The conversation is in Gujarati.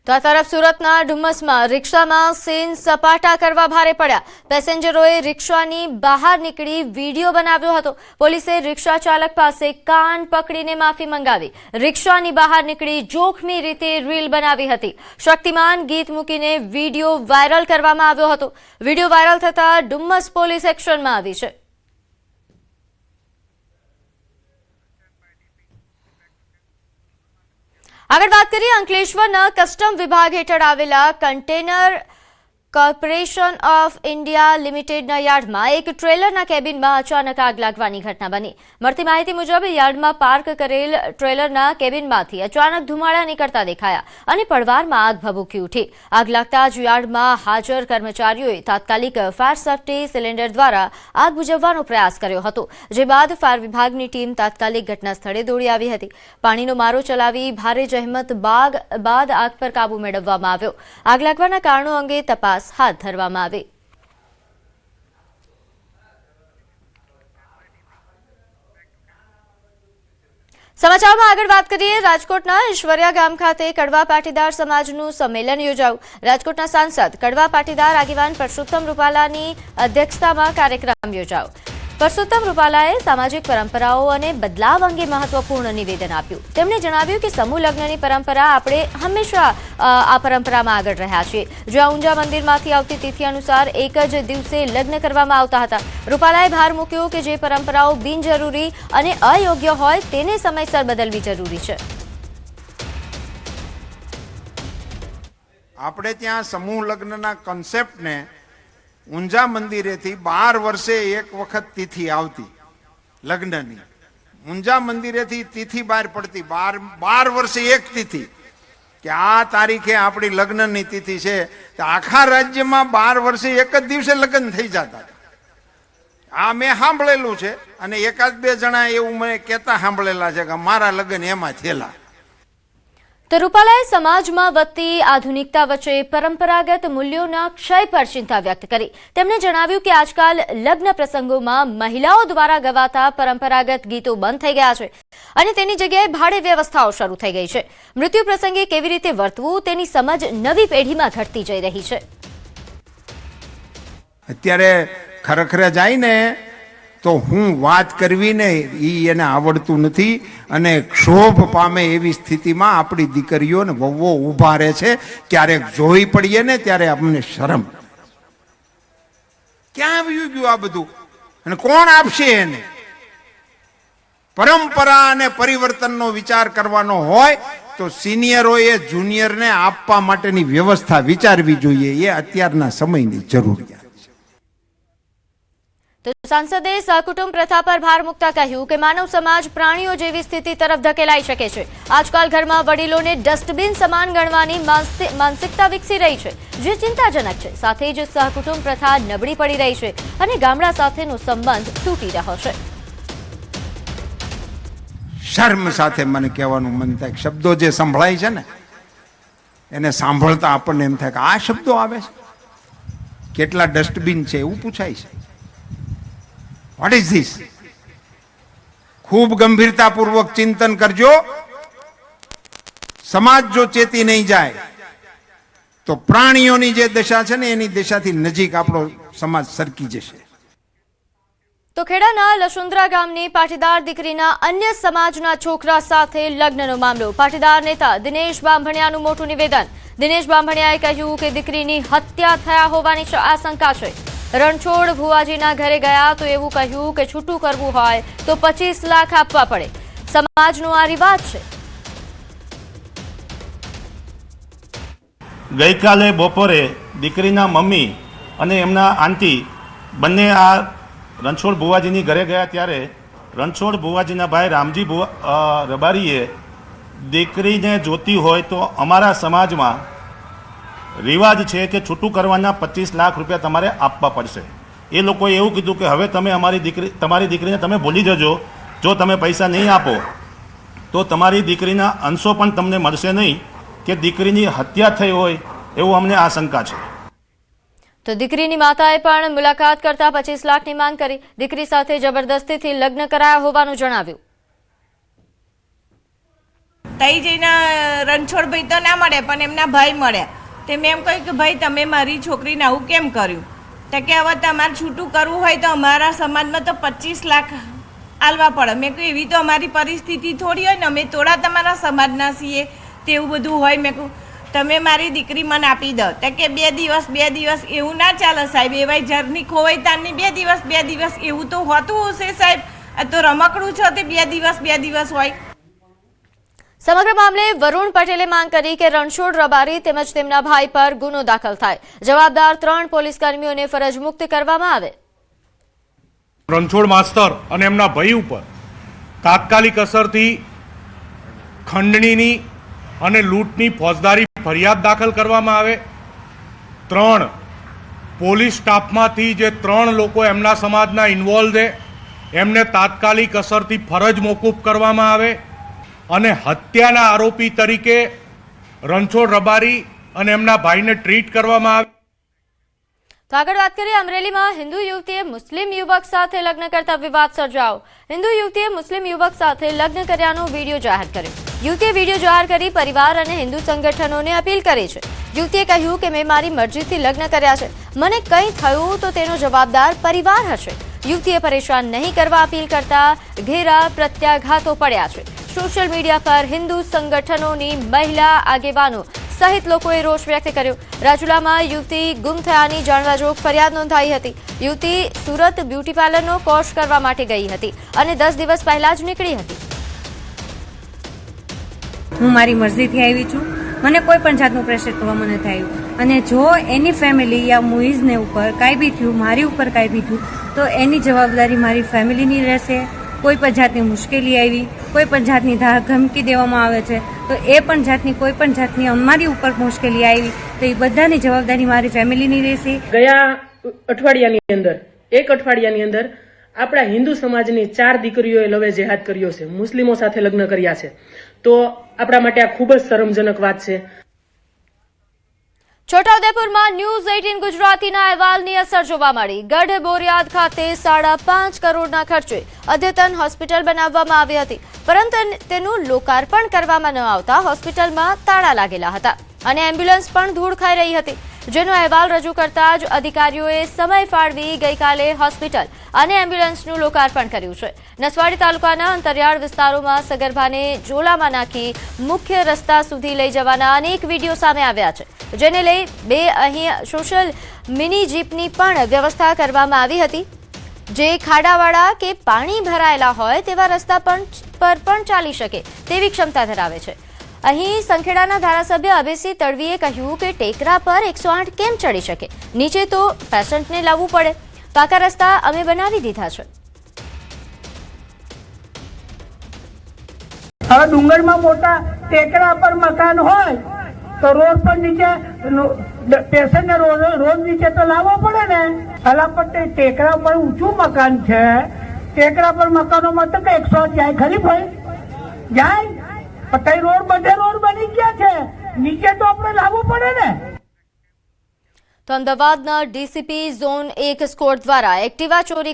તો આ તરફ સુરતના ડુમસમાં રિક્ષામાં સીન સપાટા કરવા ભારે પડ્યા। પેસેન્જરોએ રિક્ષાની બહાર નીકળી વીડિયો બનાવ્યો હતો। પોલીસે રિક્ષા ચાલક પાસે કાન પકડીને માફી મંગાવી। રિક્ષાની બહાર નીકળી જોખમી રીતે રીલ બનાવી હતી। શક્તિમાન ગીત મૂકીને વીડિયો વાયરલ કરવામાં આવ્યો હતો। વીડિયો વાયરલ થતા ડુમસ પોલીસ એક્શનમાં આવી છે। આગળ વાત કરીએ અંકલેશ્વરના કસ્ટમ વિભાગ હેઠળ આવેલા કન્ટેનર કોર્પોરેશન ઓફ ઇન્ડિયા લિમિટેડના યાર્ડમાં એક ટ્રેલરના કેબિનમાં અચાનક આગ લાગવાની ઘટના બની। મળતી માહિતી મુજબ યાર્ડમાં પાર્ક કરેલ ટ્રેલરના કેબિનમાંથી અચાનક ધુમાડા નીકળતા દેખાયા અને પળવારમાં આગ ભભૂકી ઉઠી। આગ લાગતા જ યાર્ડમાં હાજર કર્મચારીઓએ તાત્કાલિક ફાયર સેફટી સિલિન્ડર દ્વારા આગ બુઝાવવાનો પ્રયાસ કર્યો હતો, જે બાદ ફાયર વિભાગની ટીમ તાત્કાલિક ઘટના સ્થળે દોડી આવી હતી। પાણીનો મારો ચલાવી ભારે જહેમત બાદ આગ પર કાબુ મેળવવામાં આવ્યો। આગ લાગવાના કારણો અંગે તપાસ हाथ धरवामां आवी। समाचारमां आगळ वात करीए राजकोटना ईश्वरिया गाम खाते कड़वा पाटीदार समाजनुं संमेलन योजायुं। राजकोटना सांसद कड़वा पाटीदार आगेवान परसोत्तम रूपालानी अध्यक्षतामां कार्यक्रम योजायो। परसोत्तम रूपालाए सामाजिक परंपराओं अने बदलाव अंगे महत्वपूर्ण निवेदन आप्युं। तेमणे जणाव्युं के समूह लग्ननी परंपरा आपणे हमेशा आ परंपरामां आगळ रह्या छीए। ज्यां ऊंझा मंदिरमांथी आवती तिथि अनुसार एक ज दिवसे लग्न करवामां आवता हता। रूपालाए भार मूक्यो के जे परंपराओ बिनजरूरी अने अयोग्य होय तेने समयसर बदलवी जरूरी छे। आपणे त्यां समूह लग्नना कॉन्सेप्टने ऊंझा मंदिरेथी 12 वर्षे एक वखत तिथि आवती लग्ननी। ऊंझा मंदिरेथी तिथि बहार पड़ती 12 वर्षे एक तिथि के आ तारीखे आपणी लग्ननी तिथि छे। तो आखा राज्यमां 12 वर्षे एक ज दिवसे लग्न थई जता। आ मैं सांभळेलुं छे अने एकाद बे जणा एवुं मने कहेता सांभळेला छे के मारा लग्न एमां थयेला। तो रूपालाए समाजमां वधती आधुनिकता वच्चे परंपरागत मूल्योना क्षय पर चिंता व्यक्त करी। तेमणे जणाव्युं के आजकाल लग्न प्रसंगोमां महिलाओं द्वारा गवाता परंपरागत गीतो बंध थई गया छे अने तेनी जग्याए भाड़े व्यवस्थाओ शरू थई गई छे। मृत्यु प्रसंगे केवी रीते वर्तवुं तेनी समज नवी पेढ़ीमां घटती जई रही छे। अत्यारे खरखरे जायने तो हूँ बात करवी ने एने आवड़तुं नथी अने क्षोभ पामे एवी स्थितिमां आपणी दीकरीओ ने वहुओ ऊभा रहे छे। क्यारेक जोई पड़ीए ने त्यारे अमने शरम क्यां आवी गयुं आ बधुं अने कोण आपशे एने। परंपरा अने परिवर्तननो विचार करवानो होय तो सीनियरोए जूनियरने आपवा माटेनी व्यवस्था विचारवी जोईए। ए अत्याરના समयनी જરૂરિયાત। तो सांसदे सहकुटुंब प्रथा पर भार मूकता कह्युं के मानव समाज प्राणीओ जेवी स्थिति तरफ धकेलाई शके छे। आजकल घरमां वडीलोने डस्टबीन समान गणवानी मानसिकता विकसी रही छे, जे चिंताजनक छे। साथे ज सहकुटुंब प्रथा नबળી पड़ी रही छे अने गामडा साथेनो संबंध तूटी रह्यो छे। शर्म साथे मने कहेवानुं मन थाय शब्दो जे संभळाय छे ने एने सांभळता आपणने एम थाय के आ शब्दो आवे छे। કેટલા ડસ્ટબિન છે એવું પૂછાય છે। What is this? खूब गंभीरतापूर्वक चिंतन करजो। समाज जो चेती नहीं जाए तो प्राणीओनी जे दशा छे ने एनी दशाथी नजीक आपणो समाज सरकी जशे। तो खेड़ाना लशुंद्रा गामनी पाटीदार दीकरीना अन्य समाजना छोकरा साथे लग्ननो मामलो। पाटीदार नेता दिनेश बांभणियानुं मोटुं निवेदन। दिनेश बांभणियाए कह्युं के दीकरीनी हत्या थया होवानी आशंका छे। रणछोड़ भुवाजीना घरे गया तो एवुं कह्युं के छूटुं करवुं होय तो 25 लाख आपवा पड़े। समाजनो आ रिवाज छे। गई काले बपोरे दीकरीना मम्मी अने एमना आंटी बंने आ रणछोड़ भुवाजीनी घरे गया त्यारे रणछोड़ भुवाजीना भाई रामजी रबारीए दीकरीने जोती होय तो अमारा समाजमां रिवाज है कि छूटू करवाना 25 लाख रुपया तमारे आपवा पड़शे। ए लोकोए एवुं कीधुं के हवे तमे तमारी दीकरीने तमे भूली जजो। जो तमे पैसा नहीं आपो तो तमारी दीकरीना अंशो पण तमने मळशे नहीं कि दीकरीनी हत्या थई होय एवुं अमने आशंका छे। तो दीकरीनी माताए पण मुलाकात करता 25 लाखनी मांग करी। दीकरी साथे जबरदस्तीथी लग्न कराया होवानुं जणाव्युं। તઈ જઈને રણછોડભાઈ તો ના મળે પણ એમના ભાઈ મળ્યા. તે મેં એમ કહ્યું કે ભાઈ તમે મારી છોકરીને આવું કેમ કર્યું? તો કે હવે તમારે છૂટું કરવું હોય તો અમારા સમાજમાં તો 25 લાખ આલવા પડે. મેં કહ્યું એવી તો અમારી પરિસ્થિતિ થોડી હોય ને, અમે થોડા તમારા સમાજના છીએ તેવું બધું હોય. મેં કહ્યું તમે મારી દીકરી મને આપી દો. તો કે 2 દિવસ એવું ના ચાલે સાહેબ, એવાય જરની ખોવાય તારની 2 દિવસ એવું તો હોતું હશે સાહેબ. આ તો રમકડું છે તે 2 દિવસ હોય. સમગ્ર મામલે વરુણ પટેલે માંગ કરી કે રણછોડ રબારી તેમજ તેમના ભાઈ પર ગુનો દાખલ થાય. જવાબદાર 3 પોલીસ કર્મીઓને ફરજ મુક્ત કરવામાં આવે. રણછોડ માસ્તર અને એમના ભાઈ ઉપર તાત્કાલિક અસરથી ખંડણીની અને લૂંટની ફોજદારી ફરિયાદ દાખલ કરવામાં આવે. 3 પોલીસ સ્ટાફમાંથી જે 3 લોકો એમના સમાજના ઇન્વોલ્વ છે એમને તાત્કાલિક અસરથી ફરજ મોકૂફ કરવામાં આવે અને હત્યાના આરોપી તરીકે રણછોડ રબારી અને એમના ભાઈને ટ્રીટ કરવામાં આવે. તો આગળ વાત કરીએ, અમરેલીમાં હિન્દુ યુવતીએ મુસ્લિમ યુવક સાથે લગ્ન કરતા વિવાદ સર્જાયો. હિન્દુ યુવતીએ મુસ્લિમ યુવક સાથે લગ્ન કર્યાનો વિડીયો જાહેર કર્યો. યુવતીએ વિડીયો જાહેર કરી પરિવાર અને હિન્દુ સંગઠનોને અપીલ કરી છે. યુવતીએ કહ્યું કે મેં મારી મરજીથી લગ્ન કર્યા છે, મને કંઈ થયું તો તેનો જવાબદાર પરિવાર હશે. યુવતીએ પરેશાન નહીં કરવા અપીલ કરતા ઘેરા પ્રત્યાઘાતો પડ્યા છે. સોશિયલ મીડિયા પર હિન્દુ સંગઠનોની મહિલા આગેવાનો સહિત લોકોએ રોષ વ્યક્ત કર્યો. રાજુલામાં યુવતી ગુમ થયાની જાણવાજોગ ફરિયાદ નોંધાઈ હતી. યુવતી સુરત બ્યુટી પાર્લરનો કોર્સ કરવા માટે ગઈ હતી અને 10 દિવસ પહેલા જ નીકળી હતી. હું મારી મરજીથી આવી છું, મને કોઈ પણ જાતનું પ્રેશર કરવામાં નથી આવ્યું. અને જો એની ફેમિલી યા મુઈઝને ઉપર કાંઈ બી થયું, મારી ઉપર કાંઈ બી થયું તો એની જવાબદારી મારી ફેમિલીની રહેશે. કોઈ પણ જાતની મુશ્કેલી આવી, કોઈ પણ જાતની ધમકી દેવામાં આવે છે તો એ પણ જાતની કોઈ પણ જાતની અમારી ઉપર મુશ્કેલી આવી તો એ બધાની જવાબદારી મારી ફેમિલીની રહેશે. ગયા એક અઠવાડિયાની અંદર આપણા હિન્દુ સમાજની 4 દીકરીઓએ લવે જેહાદ કર્યો છે, મુસ્લિમો સાથે લગ્ન કર્યા છે. તો આપણા માટે આ ખૂબ જ શરમજનક વાત છે. છોટાઉદેપુરમાં ન્યૂઝ 18 ગુજરાતીના અહેવાલની અસર જોવા મળી. ગઢ બોરિયાદ ખાતે 5.5 કરોડના ખર્ચે અદ્યતન હોસ્પિટલ બનાવવામાં આવી હતી, પરંતુ તેનું લોકાર્પણ કરવામાં ન આવતા હોસ્પિટલમાં તાળા લાગેલા હતા અને એમ્બ્યુલન્સ પણ ધૂળ ખાઈ રહી હતી, જેનો અહેવાલ રજૂ કરતા જ અધિકારીઓએ સમય ફાળવી ગઈકાલે હોસ્પિટલ અને એમ્બ્યુલન્સનું લોકાર્પણ કર્યું છે. નસવાડી તાલુકાના અંતરિયાળ વિસ્તારોમાં સગર્ભાને ઝોલામાં નાખી મુખ્ય રસ્તા સુધી લઈ જવાના અનેક વિડીયો સામે આવ્યા છે, જેને લઈ 2 અહીં સોશિયલ મિની જીપની પણ વ્યવસ્થા કરવામાં આવી હતી, જે ખાડાવાળા કે પાણી ભરાયેલા હોય તેવા રસ્તા પર પણ ચાલી શકે તેવી ક્ષમતા ધરાવે છે. અહીં સંખેડાના ધારાસભ્ય અભયસિંહ તડવીએ કહ્યું કે ટેકરા પર 108 કેમ ચડી શકે, નીચે તો પેશન્ટને લાવવું પડે. પાકા રસ્તા અમે બનાવી દીધા છે. હવે ડુંગરમાં મોટા ટેકરા પર મકાન હોય તો રોડ પર નીચે પેશન્ટને રોડ નીચે તો લાવવો પડે ને. હલા પર ટેકરા પર ઊંચું મકાન છે, ટેકરા પર મકાનોમાં તો 108 જાય ખરી ભાઈ જાય, પણ રોડ બની ગયા છે, નીચે તો આપણે લાવવું પડે ને. તો અમદાવાદના ડીસીપી ઝોન 1 સ્કોડ દ્વારા એક્ટિવા ચોરી